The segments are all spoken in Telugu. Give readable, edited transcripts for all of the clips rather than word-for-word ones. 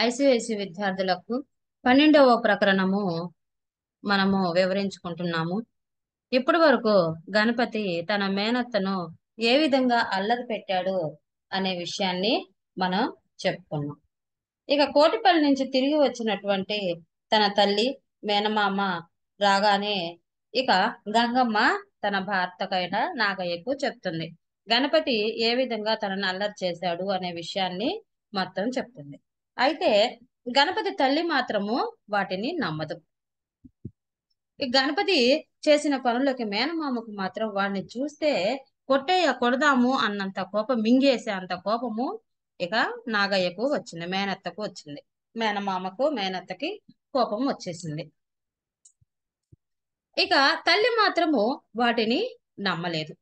ఐసిఐసి విద్యార్థులకు 12వ ప్రకరణము మనము వివరించుకుంటున్నాము. ఇప్పటి వరకు గణపతి తన మేనత్తను ఏ విధంగా అల్లరి పెట్టాడు అనే విషయాన్ని మనం చెప్పుకున్నాం. ఇక కోటిపల్లి నుంచి తిరిగి వచ్చినటువంటి తన తల్లి మేనమామ రాగానే ఇక గంగమ్మ తన భర్తకైన నాగయ్యకు చెప్తుంది. గణపతి ఏ విధంగా తనని అల్లరి చేశాడు అనే విషయాన్ని మొత్తం చెప్తుంది. అయితే గణపతి తల్లి మాత్రము వాటిని నమ్మదు. ఈ గణపతి చేసిన పనులకి మేనమామకు మాత్రం వాడిని చూస్తే కొడదాము అన్నంత కోపం, మింగేసే అంత కోపము ఇక నాగయ్యకు వచ్చింది, మేనత్తకు వచ్చింది. మేనమామకు మేనత్తకి కోపం వచ్చేసింది. ఇక తల్లి మాత్రము వాటిని నమ్మలేదు.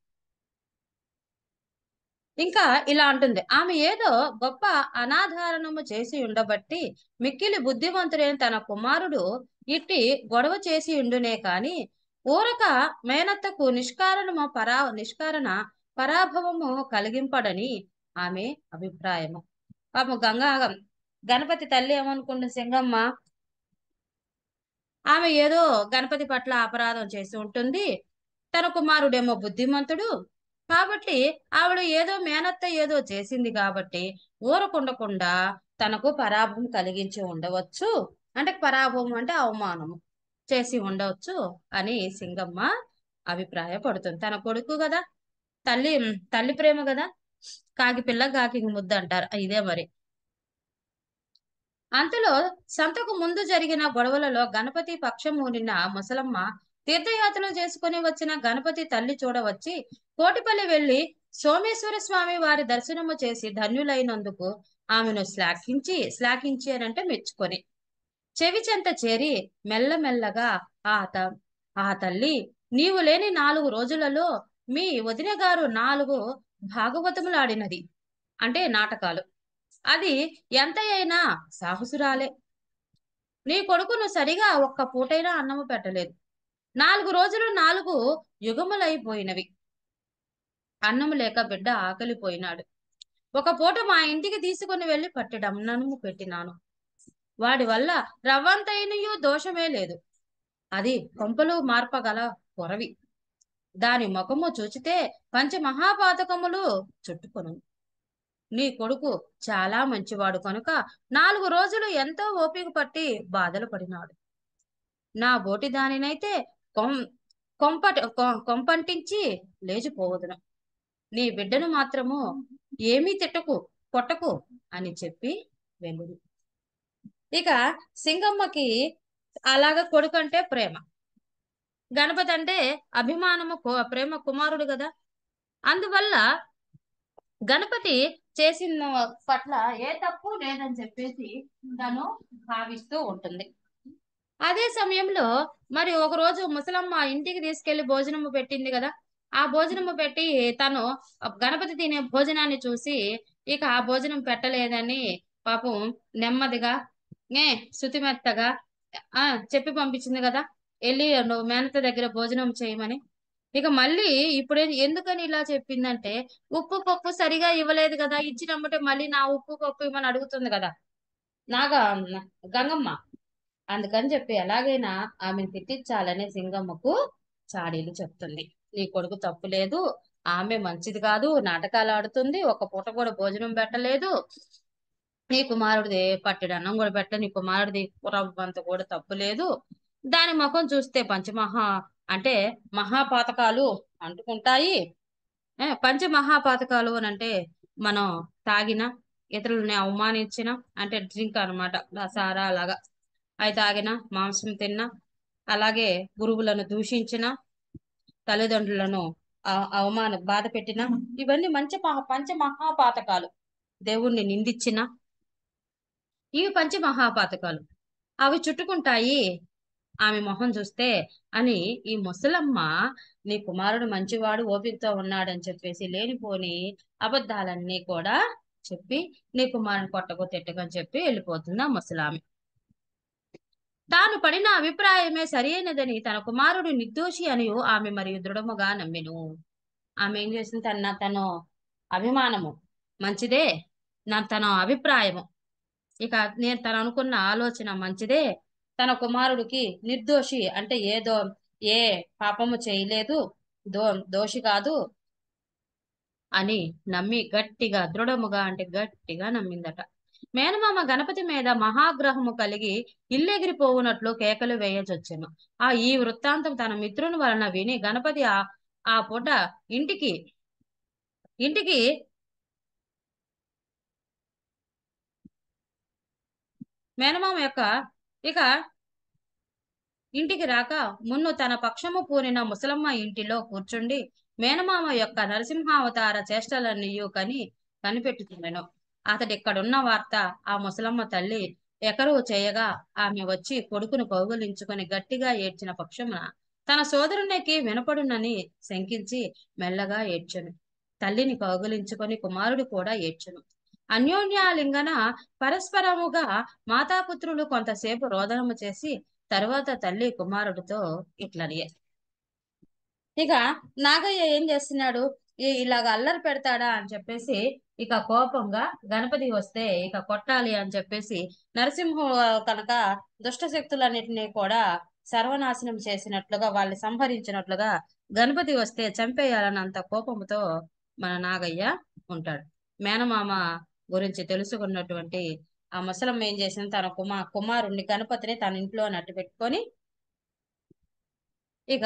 ఇంకా ఇలా అంటుంది, ఆమె ఏదో గొప్ప అనాధారణము చేసి ఉండబట్టి మిక్కిలి బుద్ధివంతుడైన తన కుమారుడు ఇట్టి గొడవ చేసి ఉండునే కాని ఊరక మేనత్తకు నిష్కారణ పరాభవము కలిగింపడని ఆమె అభిప్రాయము. పాపం గణపతి తల్లి ఏమనుకుంటుంది, సింగమ్మ ఆమె ఏదో గణపతి పట్ల అపరాధం చేసి ఉంటుంది, తన కుమారుడేమో బుద్ధిమంతుడు కాబట్టి ఆవిడ ఏదో మేనత్త ఏదో చేసింది కాబట్టి ఊరకుండకుండా తనకు పరాభవం కలిగించి ఉండవచ్చు, అంటే పరాభవం అంటే అవమానము చేసి ఉండవచ్చు అని సింగమ్మ అభిప్రాయపడుతుంది. తన కొడుకు కదా, తల్లి తల్లి ప్రేమ కదా, కాకి పిల్ల కాకి ముద్దు అంటారు, ఇదే మరి. అంతలో సంతకు ముందు జరిగిన గొడవలలో గణపతి పక్షమూనిన ముసలమ్మ తీర్థయాత్రలు చేసుకుని వచ్చిన గణపతి తల్లి చూడవచ్చి కోటిపల్లి వెళ్లి సోమేశ్వర స్వామి వారి దర్శనము చేసి ధన్యులైనందుకు ఆమెను శ్లాఘించి అనంటే మెచ్చుకొని చెవి చెంత చేరి మెల్లమెల్లగా ఆ తల్లి, నీవు లేని 4 రోజులలో మీ వదిన గారు 4 భాగవతములాడినది, అంటే నాటకాలు. అది ఎంత అయినా సాహసురాలే. నీ కొడుకును సరిగా ఒక్క పూటైనా అన్నము పెట్టలేదు. 4 రోజులు 4 యుగములైపోయినవి. అన్నము లేక బిడ్డ ఆకలిపోయినాడు. ఒక పూట మా ఇంటికి తీసుకుని వెళ్లి పట్టెడన్నము పెట్టినాను. వాడి వల్ల రవ్వంతైనయు దోషమే లేదు. అది కొంపలు మార్పగల కొరవి. దాని ముఖము చూచితే పంచమహాపాతకములు చుట్టుకొను. నీ కొడుకు చాలా మంచివాడు కనుక 4 రోజులు ఎంతో ఓపిక పట్టి బాధలు పడినాడు. నా బోటి దానినైతే కొం కొంపంటించి లేచిపోవదును. నీ బిడ్డను మాత్రము ఏమీ కొట్టకు అని చెప్పి వెళ్ళును. ఇక సింగమ్మకి అలాగా కొడుకు అంటే ప్రేమ, గణపతి అంటే అభిమానము, ప్రేమ కుమారుడు కదా. అందువల్ల గణపతి చేసిన పట్ల ఏ తప్పు లేదని చెప్పేసి తను భావిస్తూ ఉంటుంది. అదే సమయంలో మరి ఒక రోజు ముసలమ్మ ఇంటికి తీసుకెళ్లి భోజనము పెట్టింది కదా. ఆ భోజనము పెట్టి తను గణపతి తినే భోజనాన్ని చూసి ఇక ఆ భోజనం పెట్టలేదని పాపం నెమ్మదిగా శుతిమెత్తగా చెప్పి పంపించింది కదా, వెళ్ళి నువ్వు మేనత దగ్గర భోజనం చేయమని. ఇక మళ్ళీ ఇప్పుడు ఎందుకని ఇలా చెప్పిందంటే ఉప్పు పప్పు సరిగా ఇవ్వలేదు కదా, ఇచ్చినమ్మంటే మళ్ళీ నా ఉప్పు పప్పు ఇవ్వమని అడుగుతుంది కదా నాగా గంగమ్మ. అందుకని చెప్పి ఎలాగైనా ఆమెను తిట్టించాలని సింగమ్మకు చాడీలు చెప్తుంది. నీ కొడుకు తప్పు లేదు, ఆమె మంచిది కాదు, నాటకాలు ఆడుతుంది, ఒక పూట కూడా భోజనం పెట్టలేదు, నీ కుమారుడిది పట్టెడు అన్నం కూడా నీ కుమారుడిది రవ్వంత కూడా తప్పు లేదు. దాని ముఖం చూస్తే అంటే మహాపాతకాలు అంటుకుంటాయి. పంచమహాపాతకాలు అని అంటే మనం తాగిన, ఇతరులని అవమానించిన, అంటే డ్రింక్ అనమాట, సారా అలాగా, అవి తాగిన, మాంసం తిన్నా, అలాగే గురువులను దూషించిన, తల్లిదండ్రులను బాధ పెట్టిన, ఇవన్నీ పంచమహాపాతకాలు. దేవుణ్ణి నిందించిన, ఇవి పంచమహాపాతకాలు. అవి చుట్టుకుంటాయి ఆమె మొహం చూస్తే అని ఈ ముసలమ్మ నీ కుమారుడు మంచివాడు ఓపికతో ఉన్నాడని చెప్పేసి లేనిపోని అబద్ధాలన్నీ కూడా చెప్పి నీ కుమారుని కొట్టకు తిట్టకని చెప్పి వెళ్ళిపోతుంది ఆ ముసలామె. తాను పడిన అభిప్రాయమే సరైనదని తన కుమారుడు నిర్దోషి అని ఆమె మరియు దృఢముగా నమ్మెను. ఆమె ఏం చేసింది, తన అభిమానము మంచిదే, తన అభిప్రాయము ఇక నేను తను అనుకున్న ఆలోచన మంచిదే, తన కుమారుడికి నిర్దోషి అంటే ఏ పాపము చేయలేదు, దో దోషి కాదు అని నమ్మి గట్టిగా దృఢముగా అంటే గట్టిగా నమ్మిందట. మేనమామ గణపతి మీద మహాగ్రహము కలిగి ఇల్లెగిరిపోవునట్లు కేకలు వేయచొచ్చెను. ఈ వృత్తాంతం తన మిత్రుని వలన విని గణపతి ఆ పూట ఇంటికి ఇంటికి మేనమామ యొక్క ఇక ఇంటికి రాక మున్ను తన పక్షము పూనిన ముసలమ్మ ఇంటిలో కూర్చుండి మేనమామ యొక్క నరసింహావతార చేష్టలన్నీయు కనిపెట్టుచుండెను. అతడిక్కడున్న వార్త ఆ ముసలమ్మ తల్లి ఎకరువు చేయగా ఆమె వచ్చి కొడుకును కౌగులించుకొని గట్టిగా ఏడ్చిన పక్షమున తన సోదరునికి వినపడునని శంకించి మెల్లగా ఏడ్చెను. తల్లిని కౌగులించుకొని కుమారుడు కూడా ఏడ్చెను. అన్యోన్యాలింగన పరస్పరముగా మాతాపుత్రులు కొంతసేపు రోదనము చేసి తరువాత తల్లి కుమారుడితో ఇట్లనియే. ఇక నాగయ్య ఏం చేస్తున్నాడు, ఇలాగ అల్లరి పెడతాడా అని చెప్పేసి ఇక కోపంగా గణపతి వస్తే ఇక కొట్టాలి అని చెప్పేసి నరసింహ కనుక దుష్ట శక్తులన్నిటినీ కూడా సర్వనాశనం చేసినట్లుగా వాళ్ళని సంహరించినట్లుగా గణపతి వస్తే చంపేయాలన్నంత కోపంతో మన నాగయ్య ఉంటాడు. మేనమామ గురించి తెలుసుకున్నటువంటి ఆ ముసలమ్మ ఏం చేసింది, తన కుమారుణ్ణి గణపతిని తన ఇంట్లో నట్టు పెట్టుకొని ఇక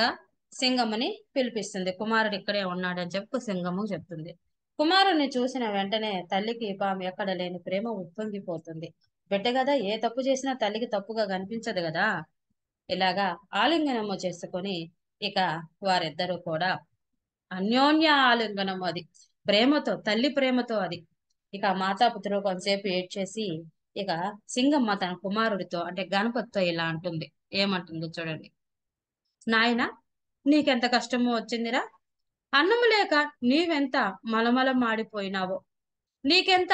సింగమ్మని పిలిపిస్తుంది. కుమారుడు ఇక్కడే ఉన్నాడని చెప్పి సింగమ్మ చెప్తుంది. కుమారుణ్ణి చూసిన వెంటనే తల్లికి పాము ఎక్కడ లేని ప్రేమ ఉప్పొంగిపోతుంది. బిడ్డ కదా ఏ తప్పు చేసినా తల్లికి తప్పుగా కనిపించదు కదా. ఇలాగా ఆలింగనము చేసుకొని ఇక వారిద్దరూ కూడా అన్యోన్య ఆలింగనం, అది ప్రేమతో, తల్లి ప్రేమతో అది. ఇక మాతాపుత్రులు కొంతసేపు ఏడ్చేసి ఇక సింగమ్మ తన కుమారుడితో అంటే గణపతితో ఇలా అంటుంది. ఏమంటుందో చూడండి. నాయన, నీకెంత కష్టమో వచ్చిందిరా, అన్నము లేక నీవెంత మలమల మాడిపోయినావో, నీకెంత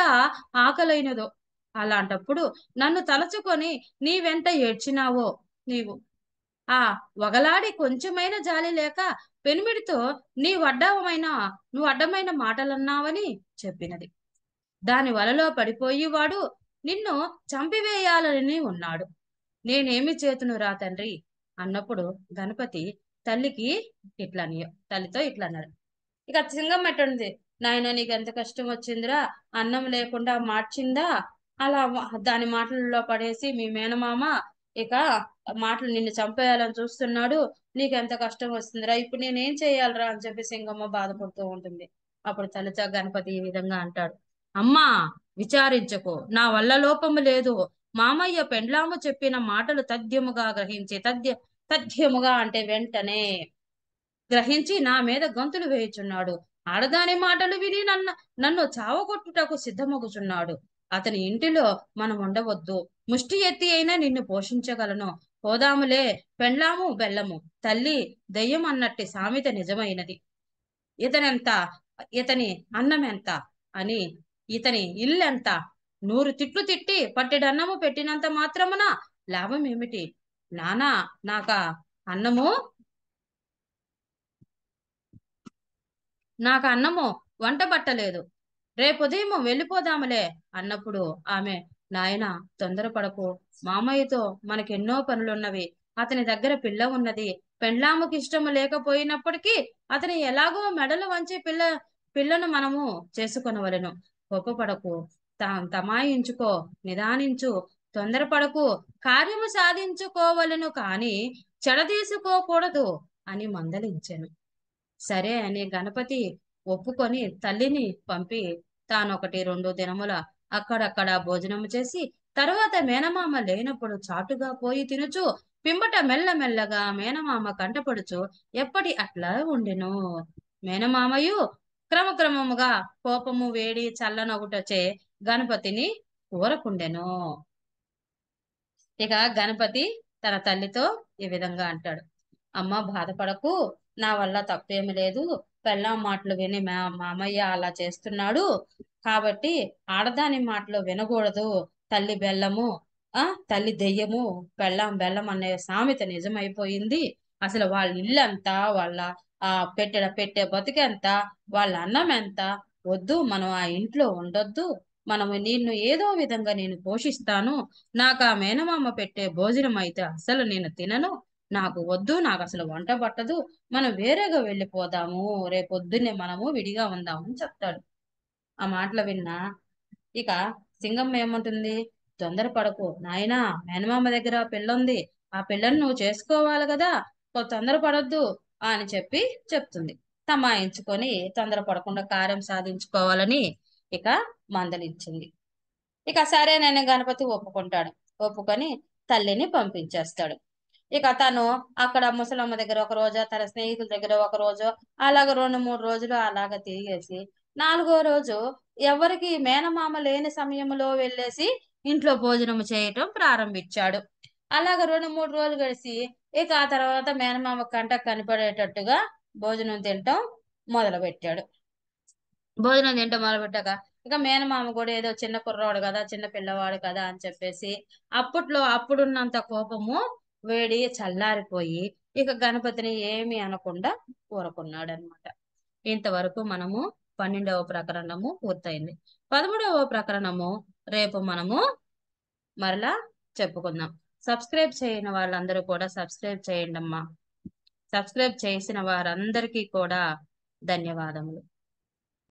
ఆకలైనదో, అలాంటప్పుడు నన్ను తలచుకొని నీవెంత ఏడ్చినావో. నీవు వగలాడి కొంచెమైన జాలి లేక పెనిమిడితో నువ్వు అడ్డమైన మాటలన్నావని చెప్పినది. దాని వలలో పడిపోయి వాడు నిన్ను చంపివేయాలని ఉన్నాడు. నేనేమి చేతునురా తండ్రి అన్నప్పుడు గణపతి తల్లితో ఇట్లా అన్నాడు. ఇక సింగం ఎట్టుంది, నాయన నీకు ఎంత కష్టం వచ్చిందిరా, అన్నం లేకుండా మార్చిందా, అలా దాని మాటలలో పడేసి మీ మేనమామ ఇక మాటలు నిన్ను చంపేయాలని చూస్తున్నాడు, నీకు ఎంత కష్టం వస్తుందిరా, ఇప్పుడు నేనేం చేయాలరా అని చెప్పి సింగమ్మ బాధపడుతూ ఉంటుంది. అప్పుడు తల్లితో గణపతి ఈ విధంగా అంటాడు. అమ్మా, విచారించకు, నా వల్ల లోపము లేదు. మామయ్య పెండ్లాము చెప్పిన మాటలు తథ్యముగా గ్రహించి తథ్యముగా అంటే వెంటనే గ్రహించి నా మీద గంతులు వేయుచున్నాడు. ఆడదాని మాటలు విని నన్ను చావగొట్టుటకు సిద్ధమగుచున్నాడు. అతని ఇంటిలో మనం ఉండవద్దు. ముష్టి ఎత్తి అయినా నిన్ను పోషించగలను. పోదాములే, పెండ్లాము బెల్లము, తల్లి దెయ్యం అన్నట్టి సామెత నిజమైనది. ఇతని అన్నం ఎంత అని, ఇతని ఇల్లెంత, 100 తిట్లు తిట్టి పట్టెడన్నము పెట్టినంత మాత్రమున లాభం ఏమిటి నానా, నాకా అన్నము వంట పట్టలేదు. రేపుదయం వెళ్ళిపోదాములే అన్నప్పుడు ఆమె, నాయన తొందరపడకు, మామయ్యతో మనకెన్నో పనులున్నవి, అతని దగ్గర పిల్ల ఉన్నది, పెండ్లాముకి ఇష్టము లేకపోయినప్పటికీ అతని ఎలాగో మెడలు వంచి పిల్లను మనము చేసుకొనవలెను. కోపపడకు, తమాయించుకో, నిదానించు, తొందరపడకు, కార్యము సాధించుకోవలను కాని చెడదీసుకోకూడదు అని మందలించెను. సరే అని గణపతి ఒప్పుకొని తల్లిని పంపి తాను 1-2 దినముల అక్కడక్కడ భోజనము చేసి తరువాత మేనమామ లేనప్పుడు చాటుగా పోయి తినుచు పింబట మెల్లమెల్లగా మేనమామ కంటపడుచు ఎప్పటి అట్లా ఉండెను. మేనమామయు క్రమక్రమముగా కోపము వేడి చల్లనొగుటచే గణపతిని ఊరకుండెను. ఇక గణపతి తన తల్లితో ఈ విధంగా అంటాడు. అమ్మ, బాధపడకు, నా వల్ల తప్పేమి లేదు. పెళ్ళాం మాటలు విని మామయ్య అలా చేస్తున్నాడు కాబట్టి ఆడదాని మాటలు వినకూడదు. తల్లి బెల్లము, తల్లి దెయ్యము, పెళ్ళాం బెల్లం అనే సామెత నిజమైపోయింది. అసలు వాళ్ళ ఇల్లంతా, వాళ్ళ పెట్టే బతికెంత, వాళ్ళ అన్నం ఎంత, వద్దు, మనం ఆ ఇంట్లో ఉండొద్దు మనము నిన్ను ఏదో విధంగా నేను పోషిస్తాను. నాకు ఆ మేనమామ పెట్టే భోజనం అయితే అసలు నేను తినను. నాకు వద్దు, నాకు అసలు వంట పట్టదు. మనం వేరేగా వెళ్ళిపోదాము. రేపొద్దున్నే మనము విడిగా ఉందాము అని చెప్తాడు. ఆ మాటలు విన్నా ఇక సింగమ్మ ఏమంటుంది? తొందరపడకు నాయనా, మేనమామ దగ్గర పిల్లుంది. ఆ పిల్లని నువ్వు చేసుకోవాలి కదా, తొందరపడొద్దు అని చెప్పి చెప్తుంది. తమాయించుకొని తొందరపడకుండా కార్యం సాధించుకోవాలని ఇక మందలించింది. ఇక సరేనని గణపతి ఒప్పుకుంటాడు. ఒప్పుకొని తల్లిని పంపించేస్తాడు. ఇక తను అక్కడ ముసలమ్మ దగ్గర ఒక రోజు, తన స్నేహితుల దగ్గర ఒక రోజు, అలాగ 2, 3 రోజులు అలాగ తిరిగేసి, 4వ రోజు ఎవరికి మేనమామ లేని సమయంలో వెళ్ళేసి ఇంట్లో భోజనం చేయటం ప్రారంభించాడు. అలాగ 2, 3 రోజులు గడిచి ఇక ఆ తర్వాత మేనమామ కంటకు కనపడేటట్టుగా భోజనం తినటం మొదలుపెట్టాడు. భోజనం తింటం మొదలుపెట్టాక ఇక మేనమామ కూడా ఏదో చిన్న కుర్రోడు కదా, చిన్న పిల్లవాడు కదా అని చెప్పేసి అప్పుడున్నంత కోపము వేడి చల్లారిపోయి ఇక గణపతిని ఏమి అనకుండా ఊరుకున్నాడు అనమాట. ఇంతవరకు మనము 12వ ప్రకరణము పూర్తయింది. 13వ ప్రకరణము రేపు మనము మరలా చెప్పుకుందాం. సబ్స్క్రైబ్ చేయని వాళ్ళందరూ కూడా సబ్స్క్రైబ్ చేయండి అమ్మా. సబ్స్క్రైబ్ చేసిన వారందరికీ కూడా ధన్యవాదములు.